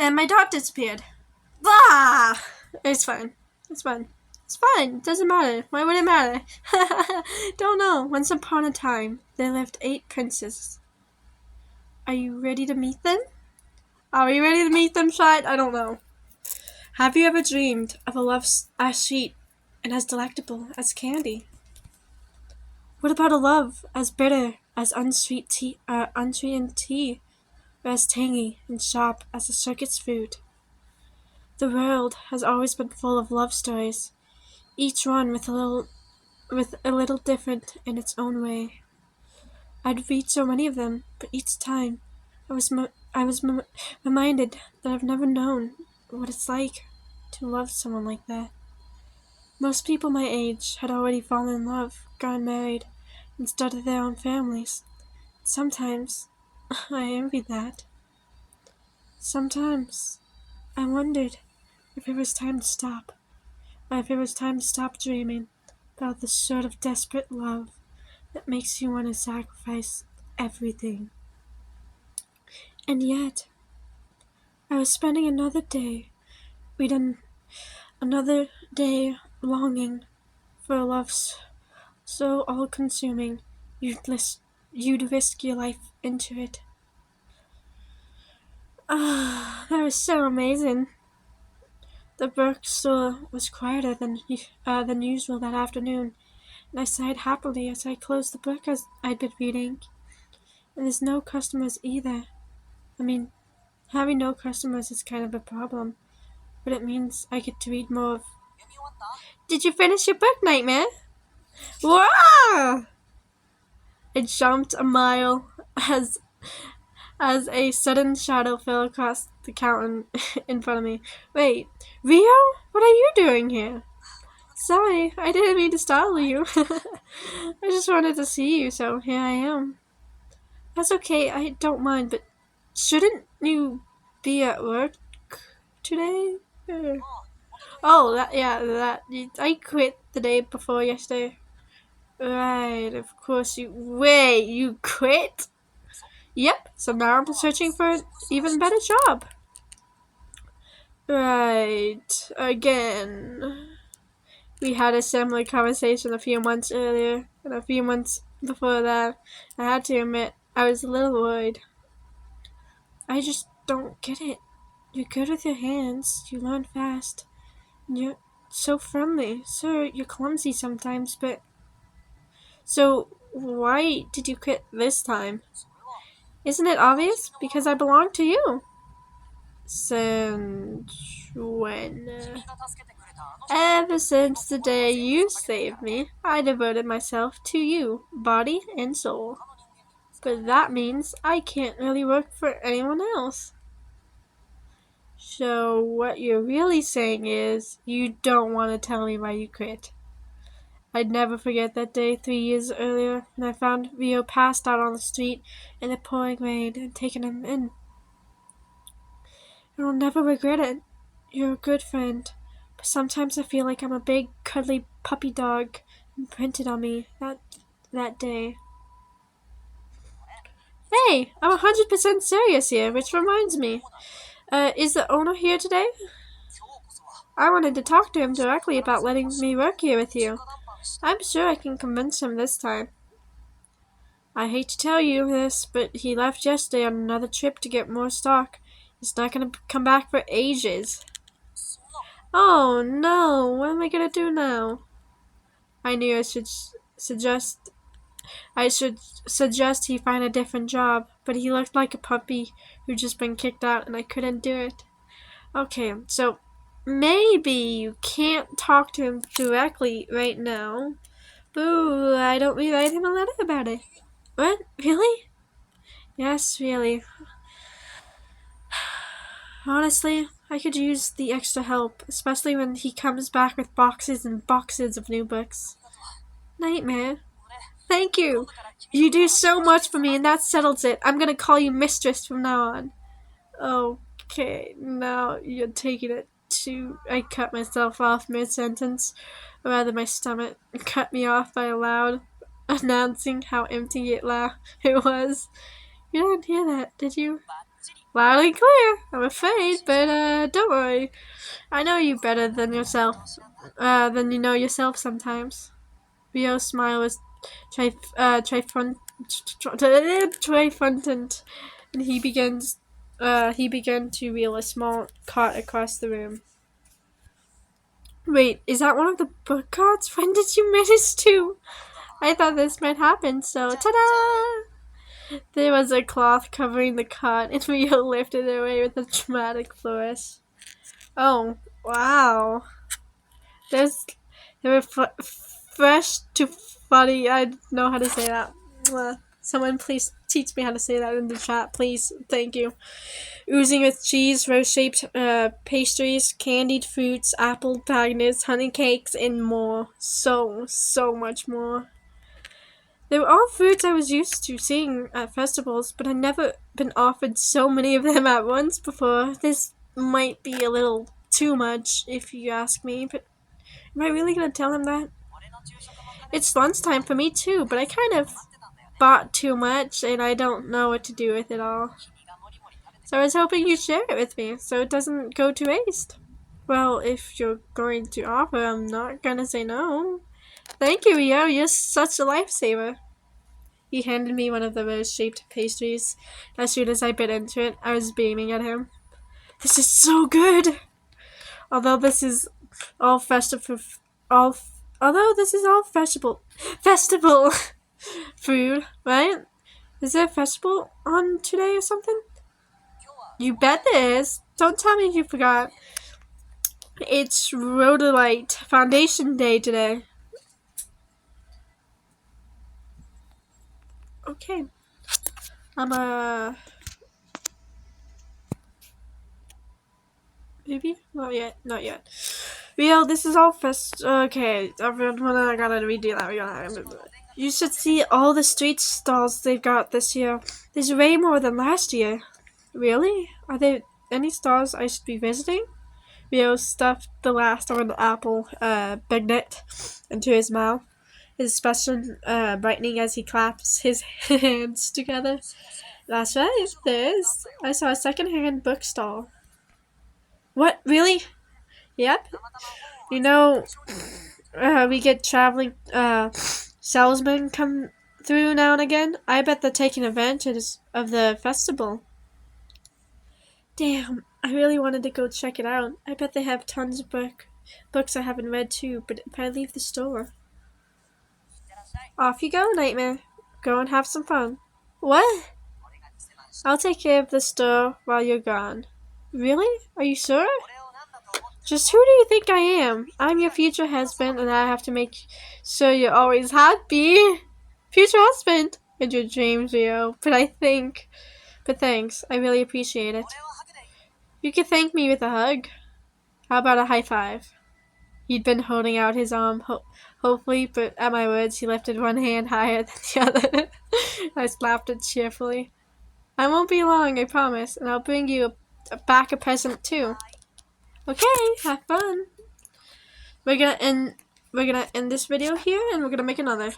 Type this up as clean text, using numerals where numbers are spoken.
And my dog disappeared. Blah! It's fine. It's fine. It's fine. It doesn't matter. Why would it matter? Don't know. Once upon a time, there lived 8 princes. Are you ready to meet them? Are we ready to meet them, Shad? I don't know. Have you ever dreamed of a love as sweet and as delectable as candy? What about a love as bitter as unsweetened tea, or as tangy and sharp as a circus food? The world has always been full of love stories, each one with a little different in its own way. I'd read so many of them, but each time I was reminded that I've never known what it's like to love someone like that. Most people my age had already fallen in love, gotten married, and started their own families. Sometimes I envied that. Sometimes I wondered if it was time to stop, or if it was time to stop dreaming about the sort of desperate love that makes you want to sacrifice everything. And yet, I was spending another day longing for a love so all-consuming you'd risk your life into it. Ah, that was so amazing. The bookstore was quieter than usual that afternoon, and I sighed happily as I closed the book as I'd been reading. And there's no customers either. I mean, having no customers is kind of a problem, but it means I get to read more of. Did you finish your book, Nightmare? Wow! I jumped a mile as a sudden shadow fell across the counter in front of me. Wait, Rio? What are you doing here? Sorry, I didn't mean to startle you. I just wanted to see you, so here I am. That's okay, I don't mind, but shouldn't you be at work today? Oh, I quit the day before yesterday. Right, of course you. Wait, you quit? Yep, so now I'm searching for an even better job. Right, again. We had a similar conversation a few months earlier, and a few months before that. I had to admit, I was a little worried. I just don't get it. You're good with your hands, you learn fast, and you're so friendly. Sure, you're clumsy sometimes, but. So, why did you quit this time? Isn't it obvious? Because I belong to you. Since when? Ever since the day you saved me, I devoted myself to you, body and soul. But that means I can't really work for anyone else. So what you're really saying is, you don't want to tell me why you quit. I'd never forget that day 3 years earlier when I found Rio passed out on the street in the pouring rain and taken him in. I'll never regret it. You're a good friend. But sometimes I feel like I'm a big, cuddly puppy dog imprinted on me that day. Hey, I'm 100% serious here, which reminds me. Is the owner here today? I wanted to talk to him directly about letting me work here with you. I'm sure I can convince him this time. I hate to tell you this, but he left yesterday on another trip to get more stock. He's not going to come back for ages. Oh no, what am I going to do now? I knew I should suggest he find a different job, but he looked like a puppy who'd just been kicked out and I couldn't do it. Okay, so maybe you can't talk to him directly right now. Boo, I don't rewrite him a letter about it. What? Really? Yes, really. Honestly, I could use the extra help, especially when he comes back with boxes and boxes of new books. Nightmare. Thank you. You do so much for me, and that settles it. I'm gonna call you Mistress from now on. Okay, now you're taking it too. I cut myself off mid-sentence, or rather my stomach cut me off by loud announcing how empty it was. You didn't hear that, did you? Loud and clear, I'm afraid, but don't worry. I know you better than than you know yourself sometimes. Rio's smile was triumphant, and he began to wheel a small cart across the room. Wait, is that one of the book carts? When did you manage to? I thought this might happen, so ta-da! There was a cloth covering the cart, and Rio lifted it away with a dramatic flourish. Oh, wow. There's, they were fresh to funny. I don't know how to say that. Someone please teach me how to say that in the chat, please. Thank you. Oozing with cheese, rose-shaped pastries, candied fruits, apple magnets, honey cakes, and more. So much more. They were all foods I was used to seeing at festivals, but I'd never been offered so many of them at once before. This might be a little too much, if you ask me, but am I really gonna tell him that? It's lunchtime for me too, but I kind of bought too much and I don't know what to do with it all. So I was hoping you'd share it with me so it doesn't go to waste. Well, if you're going to offer, I'm not gonna say no. Thank you, Rio. You're such a lifesaver. He handed me one of the rose-shaped pastries. As soon as I bit into it, I was beaming at him. This is so good! Although this is all all although this is all festival food, right? Is there a festival on today or something? You bet there is. Don't tell me you forgot. It's Rhodolite Foundation Day today. Okay. Maybe? Not yet. Not yet. Rio, this is all okay, everyone, I gotta redo that. You should see all the street stalls they've got this year. There's way more than last year. Really? Are there any stalls I should be visiting? Rio stuffed the last of an apple bagnet into his mouth, his expression brightening as he claps his hands together. That's right, there is. I saw a second-hand bookstall. What? Really? Yep. You know, we get traveling salesmen come through now and again. I bet they're taking advantage of the festival. Damn, I really wanted to go check it out. I bet they have tons of books I haven't read too, but if I leave the store. Off you go, Nightmare. Go and have some fun. What? I'll take care of the store while you're gone. Really? Are you sure? Just who do you think I am? I'm your future husband, and I have to make sure you're always happy. Future husband! In your dreams, Rio. But thanks. I really appreciate it. You could thank me with a hug. How about a high five? He'd been holding out his arm, hopefully, but at my words, he lifted one hand higher than the other. I slapped it cheerfully. I won't be long, I promise, and I'll bring you back a present too. Okay, have fun. We're gonna end this video here, and we're gonna make another.